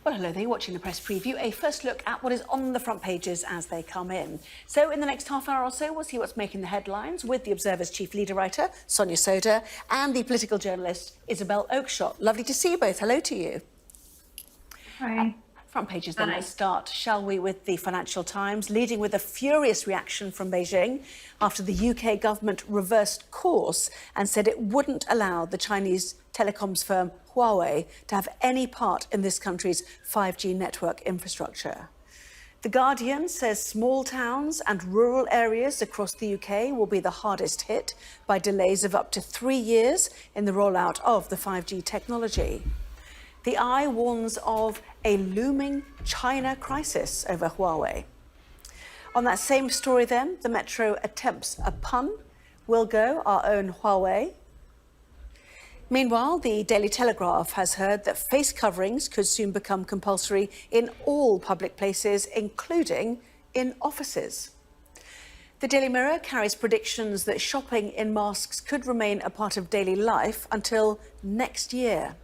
Well, hello there, you're watching the press preview. A first look at what is on the front pages as they come in. So in the next half hour or so, we'll see what's making the headlines with the Observer's chief leader writer, Sonia Sodha, and the political journalist, Isabel Oakeshott. Lovely to see you both. Hello to you. Hi. Front pages then. Let's start, shall we, with the Financial Times, leading with a furious reaction from Beijing after the UK government reversed course and said it wouldn't allow the Chinese telecoms firm Huawei to have any part in this country's 5G network infrastructure. The Guardian says small towns and rural areas across the UK will be the hardest hit by delays of up to 3 years in the rollout of the 5G technology. The Eye warns of a looming China crisis over Huawei. On that same story then, the Metro attempts a pun. We'll go, our own Huawei. Meanwhile, the Daily Telegraph has heard that face coverings could soon become compulsory in all public places, including in offices. The Daily Mirror carries predictions that shopping in masks could remain a part of daily life until next year.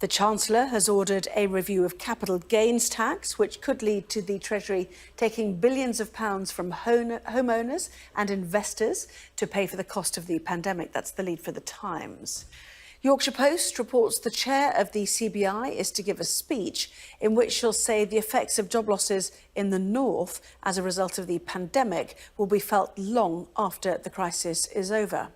The Chancellor has ordered a review of capital gains tax, which could lead to the Treasury taking billions of pounds from homeowners and investors to pay for the cost of the pandemic. That's the lead for the Times. Yorkshire Post reports the chair of the CBI is to give a speech in which she'll say the effects of job losses in the north as a result of the pandemic will be felt long after the crisis is over.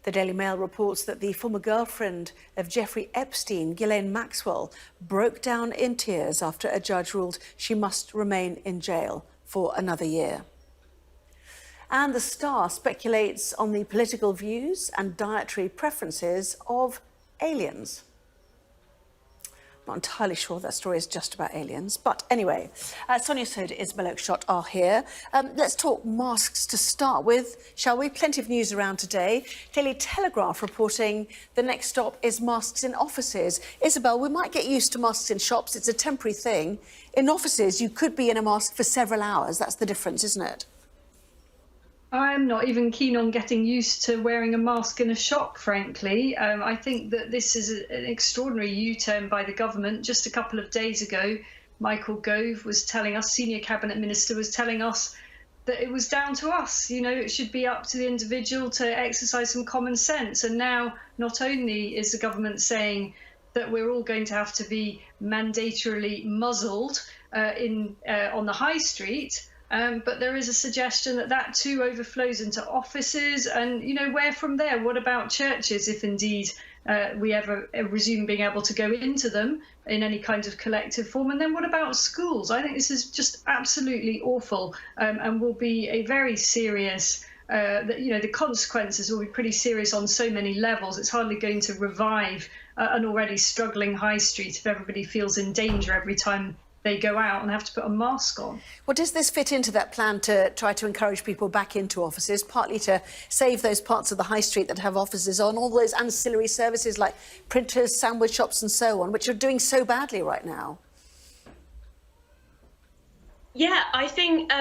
The Daily Mail reports that the former girlfriend of Jeffrey Epstein, Ghislaine Maxwell, broke down in tears after a judge ruled she must remain in jail for another year. And the Star speculates on the political views and dietary preferences of aliens. I'm not entirely sure that story is just about aliens, but anyway, Sonia Sodha, Isabel Oakeshott are here. Let's talk masks to start with, shall we? Plenty of news around today. Daily Telegraph reporting the next stop is masks in offices. Isabel, we might get used to masks in shops. It's a temporary thing. In offices, you could be in a mask for several hours. That's the difference, isn't it? I'm not even keen on getting used to wearing a mask in a shop, frankly. I think that this is an extraordinary U-turn by the government. Just a couple of days ago, Michael Gove was telling us, Senior Cabinet Minister was telling us that it was down to us. You know, it should be up to the individual to exercise some common sense. And now, not only is the government saying that we're all going to have to be mandatorily muzzled on the high street, but there is a suggestion that that too overflows into offices. And, you know, where from there? What about churches, if indeed we ever resume being able to go into them in any kind of collective form? And then what about schools? I think this is just absolutely awful, and will be a very serious, the consequences will be pretty serious on so many levels. It's hardly going to revive an already struggling high street if everybody feels in danger every time they go out and have to put a mask on. Well, does this fit into that plan to try to encourage people back into offices, partly to save those parts of the high street that have offices on, all those ancillary services like printers, sandwich shops and so on, which are doing so badly right now? Yeah, I think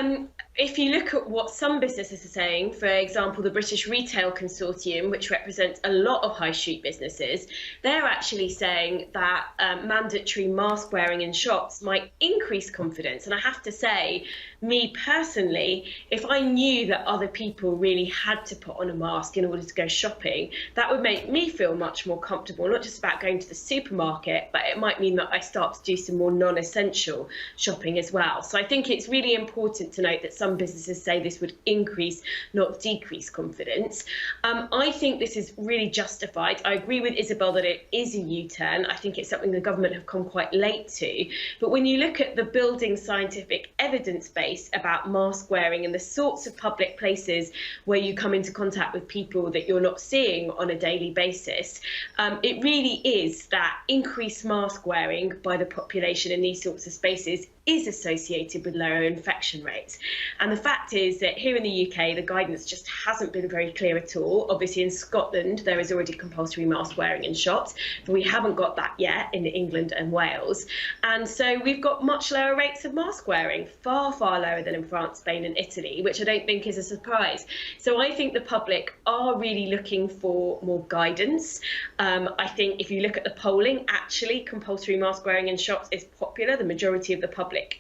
if you look at what some businesses are saying, for example, the British Retail Consortium, which represents a lot of high street businesses, they're actually saying that mandatory mask wearing in shops might increase confidence. And I have to say, me personally, if I knew that other people really had to put on a mask in order to go shopping, that would make me feel much more comfortable, not just about going to the supermarket, but it might mean that I start to do some more non-essential shopping as well. So I think it's really important to note that some businesses say this would increase, not decrease confidence. I think this is really justified. I agree with Isabel that it is a U-turn. I think it's something the government have come quite late to. But when you look at the building scientific evidence base about mask wearing and the sorts of public places where you come into contact with people that you're not seeing on a daily basis, it really is that increased mask wearing by the population in these sorts of spaces is associated with lower infection rates. And the fact is that here in the UK, the guidance just hasn't been very clear at all. Obviously, in Scotland, there is already compulsory mask wearing in shops, but we haven't got that yet in England and Wales. And so we've got much lower rates of mask wearing, far, far lower than in France, Spain and Italy, which I don't think is a surprise. So I think the public are really looking for more guidance. I think if you look at the polling, actually compulsory mask wearing in shops is popular. The majority of the public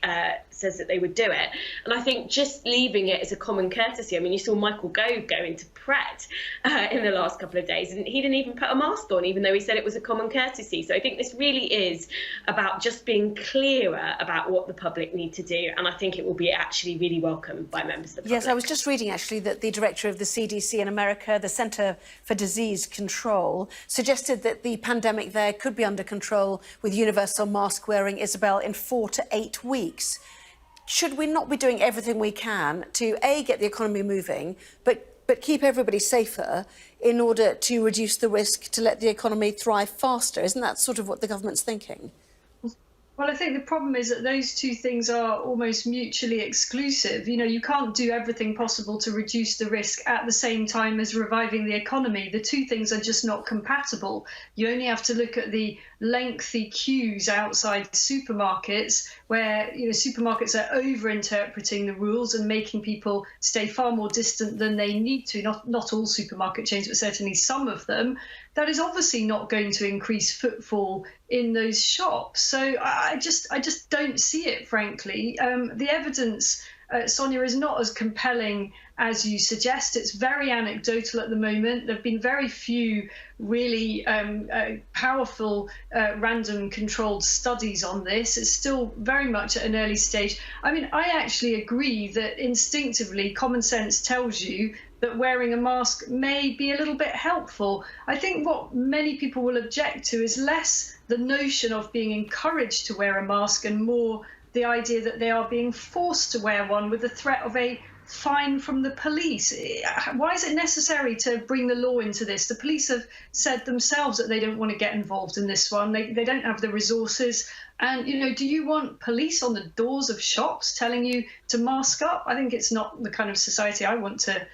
says that they would do it. And I think just leaving it as a common courtesy. I mean, you saw Michael Gove go into Pret in the last couple of days, and he didn't even put a mask on, even though he said it was a common courtesy. So I think this really is about just being clearer about what the public need to do. And I think it will be actually really welcomed by members of the public. Yes, I was just reading actually that the director of the CDC in America, the Centre for Disease Control, suggested that the pandemic there could be under control with universal mask wearing, Isabel, in 4 to 8 weeks. Should we not be doing everything we can to, A, get the economy moving, but keep everybody safer in order to reduce the risk to let the economy thrive faster? Isn't that sort of what the government's thinking? Well, I think the problem is that those two things are almost mutually exclusive. You know, you can't do everything possible to reduce the risk at the same time as reviving the economy. The two things are just not compatible. You only have to look at the lengthy queues outside supermarkets where, you know, supermarkets are over-interpreting the rules and making people stay far more distant than they need to. Not all supermarket chains, but certainly some of them. That is obviously not going to increase footfall in those shops. So I just don't see it, frankly. The evidence, Sonia, is not as compelling as you suggest. It's very anecdotal at the moment. There have been very few really powerful random controlled studies on this. It's still very much at an early stage. I mean, I actually agree that instinctively common sense tells you that wearing a mask may be a little bit helpful. I think what many people will object to is less the notion of being encouraged to wear a mask and more the idea that they are being forced to wear one with the threat of a fine from the police. Why is it necessary to bring the law into this? The police have said themselves that they don't want to get involved in this one. They don't have the resources. And, you know, do you want police on the doors of shops telling you to mask up? I think it's not the kind of society I want to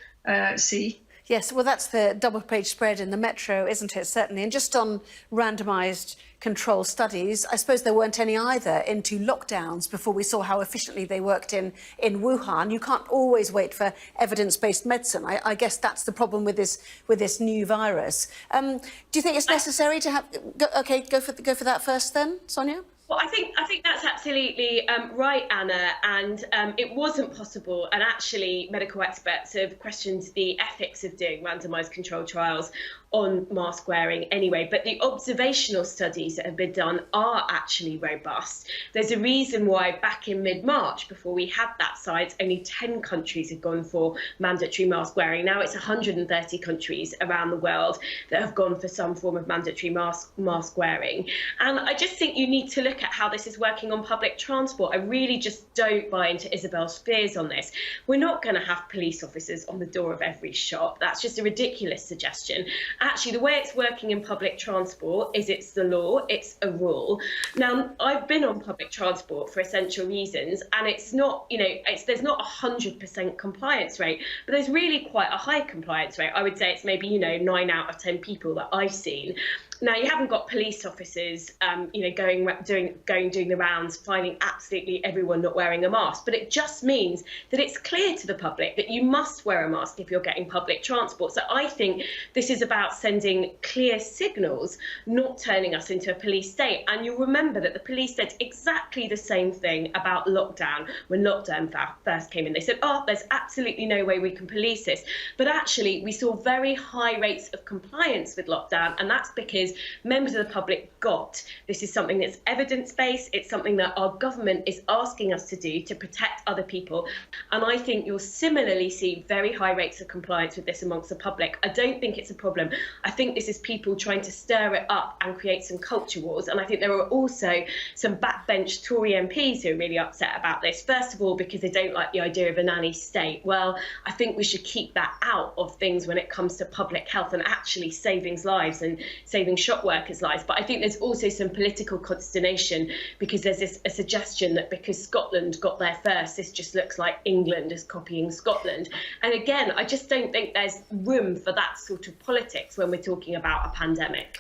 see. Yes, well, that's the double-page spread in the Metro, isn't it, certainly? And just on randomised control studies, I suppose there weren't any either into lockdowns before we saw how efficiently they worked in Wuhan. You can't always wait for evidence-based medicine. I guess that's the problem with this new virus. Do you think it's necessary to have... Go for that first then, Sonia? Well, I think that's absolutely right, Anna, and it wasn't possible. And actually, medical experts have questioned the ethics of doing randomised controlled trials on mask wearing anyway. But the observational studies that have been done are actually robust. There's a reason why back in mid-March, before we had that science, only 10 countries had gone for mandatory mask wearing. Now it's 130 countries around the world that have gone for some form of mandatory mask wearing. And I just think you need to look at how this is working on public transport. I really just don't buy into Isabel's fears on this. We're not going to have police officers on the door of every shop. That's just a ridiculous suggestion. Actually, the way it's working in public transport is it's the law, it's a rule. Now, I've been on public transport for essential reasons, and it's not, you know, there's not 100% compliance rate, but there's really quite a high compliance rate. I would say it's maybe, you know, 9 out of 10 people that I've seen. Now, you haven't got police officers, you know, doing the rounds, finding absolutely everyone not wearing a mask. But it just means that it's clear to the public that you must wear a mask if you're getting public transport. So I think this is about sending clear signals, not turning us into a police state. And you'll remember that the police said exactly the same thing about lockdown when lockdown first came in. They said, oh, there's absolutely no way we can police this. But actually, we saw very high rates of compliance with lockdown, and that's because members of the public got this is something that's evidence-based. It's something that our government is asking us to do to protect other people. And I think you'll similarly see very high rates of compliance with this amongst the public. I don't think it's a problem. I think this is people trying to stir it up and create some culture wars. And I think there are also some backbench Tory MPs who are really upset about this. First of all, because they don't like the idea of a nanny state. Well, I think we should keep that out of things when it comes to public health and actually saving lives and saving shop workers' lives. But I think there's also some political consternation legislation, because there's a suggestion that because Scotland got there first, this just looks like England is copying Scotland. And again, I just don't think there's room for that sort of politics when we're talking about a pandemic.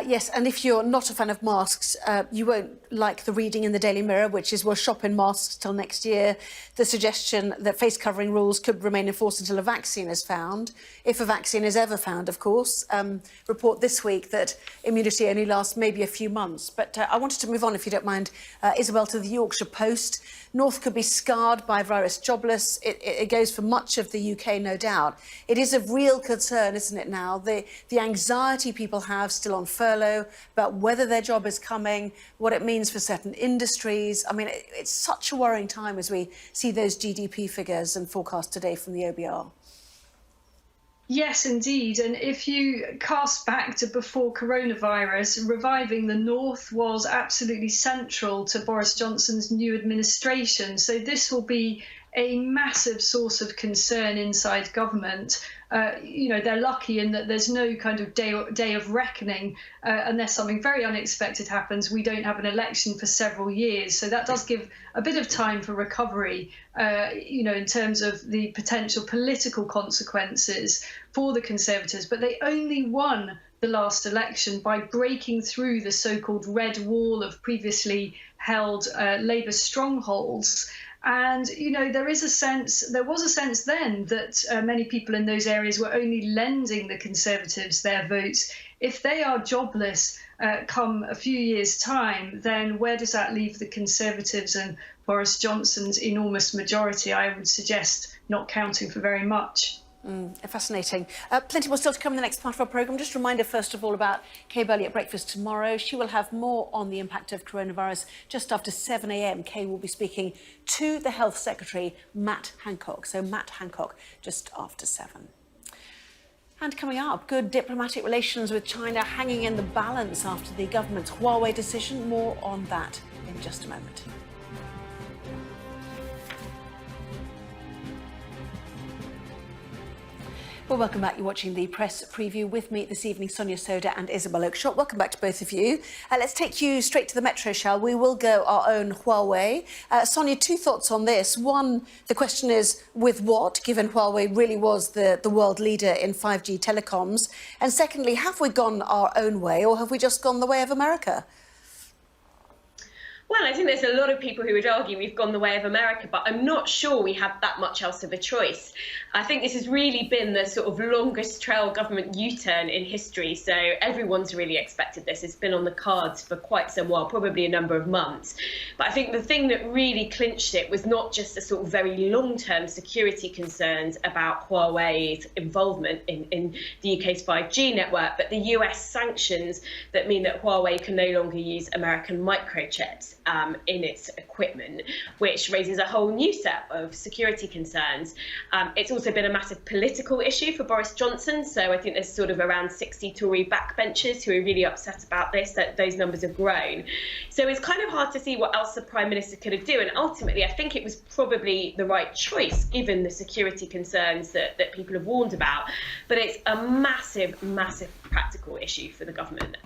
Yes, and if you're not a fan of masks, you won't like the reading in the Daily Mirror, which is we'll shop in masks till next year. The suggestion that face covering rules could remain in force until a vaccine is found, if a vaccine is ever found, of course. Report this week that immunity only lasts maybe a few months. But I wanted to move on, if you don't mind, Isabel, to the Yorkshire Post. North could be scarred by virus Jobless. It goes for much of the UK, no doubt. It is of real concern, isn't it now? The anxiety people have still on furlough about whether their job is coming, what it means for certain industries. I mean, it's such a worrying time as we see those GDP figures and forecasts today from the OBR. Yes, indeed. And if you cast back to before coronavirus, reviving the North was absolutely central to Boris Johnson's new administration. So this will be a massive source of concern inside government. They're lucky in that there's no kind of day of reckoning unless something very unexpected happens. We don't have an election for several years. So that does give a bit of time for recovery, in terms of the potential political consequences for the Conservatives. But they only won the last election by breaking through the so-called red wall of previously held Labour strongholds. And, there was a sense then that many people in those areas were only lending the Conservatives their votes. If they are jobless come a few years' time, then where does that leave the Conservatives and Boris Johnson's enormous majority? I would suggest not counting for very much. Fascinating. Plenty more still to come in the next part of our programme. Just a reminder, first of all, about Kay Burley at breakfast tomorrow. She will have more on the impact of coronavirus just after 7 a.m. Kay will be speaking to the Health Secretary, Matt Hancock. So Matt Hancock, just after 7. And coming up, good diplomatic relations with China hanging in the balance after the government's Huawei decision. More on that in just a moment. Well, welcome back. You're watching the press preview with me this evening, Sonia Sodha and Isabel Oakeshott. Welcome back to both of you. Let's take you straight to the metro, shall we? We'll go our own Huawei. Sonia, two thoughts on this. One, the question is, with what, given Huawei really was the world leader in 5G telecoms? And secondly, have we gone our own way, or have we just gone the way of America? Well, I think there's a lot of people who would argue we've gone the way of America, but I'm not sure we have that much else of a choice. I think this has really been the sort of longest trail government U-turn in history, so everyone's really expected this. It's been on the cards for quite some while, probably a number of months. But I think the thing that really clinched it was not just the sort of very long-term security concerns about Huawei's involvement in the UK's 5G network, but the US sanctions that mean that Huawei can no longer use American microchips in its equipment, which raises a whole new set of security concerns. It's also been a massive political issue for Boris Johnson, so I think there's sort of around 60 Tory backbenchers who are really upset about this, that those numbers have grown. So it's kind of hard to see what else the Prime Minister could have done, and ultimately I think it was probably the right choice given the security concerns that people have warned about, but it's a massive practical issue for the government.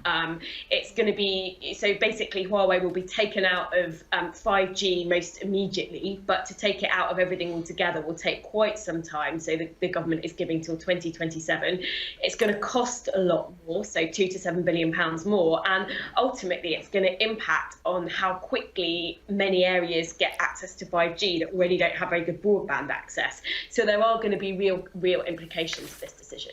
It's going to be, so basically Huawei will be taken out of 5G most immediately, but to take it out of everything altogether will take quite some time. So the government is giving till 2027. It's going to cost a lot more, so £2 to £7 billion more, and ultimately it's going to impact on how quickly many areas get access to 5G that already don't have very good broadband access. So there are going to be real implications to this decision.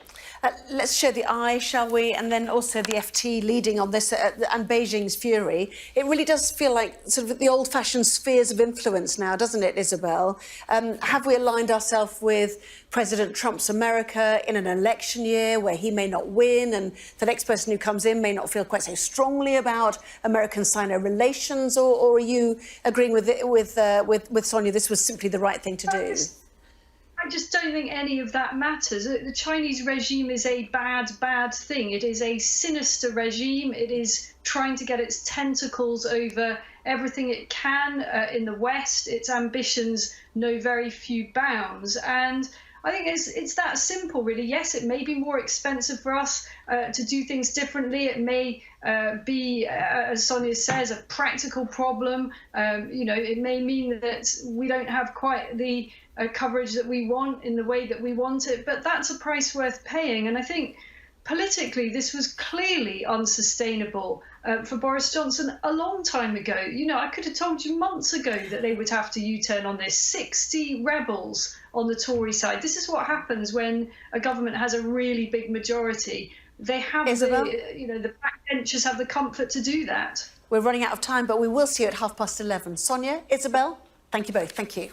Let's show the eye, shall we? And then also the FT leading on this and Beijing's fury. It really does feel like sort of the old-fashioned spheres of influence now, doesn't it, Isabel? Have we aligned ourselves with President Trump's America in an election year where he may not win and the next person who comes in may not feel quite so strongly about American-Sino relations? Or are you agreeing with Sonia this was simply the right thing to do? I just don't think any of that matters. The Chinese regime is a bad thing. It is a sinister regime. It is trying to get its tentacles over everything it can in the West. Its ambitions know very few bounds. And I think it's that simple, really. Yes, it may be more expensive for us to do things differently. It may be, as Sonia says, a practical problem. It may mean that we don't have quite the coverage that we want in the way that we want it, but that's a price worth paying. And I think politically, this was clearly unsustainable for Boris Johnson a long time ago. I could have told you months ago that they would have to U-turn on this. 60 rebels on the Tory side. This is what happens when a government has a really big majority. They have Isabel? the backbenchers have the comfort to do that. We're running out of time, but we will see you at 11:30. Sonia, Isabel, thank you both. Thank you.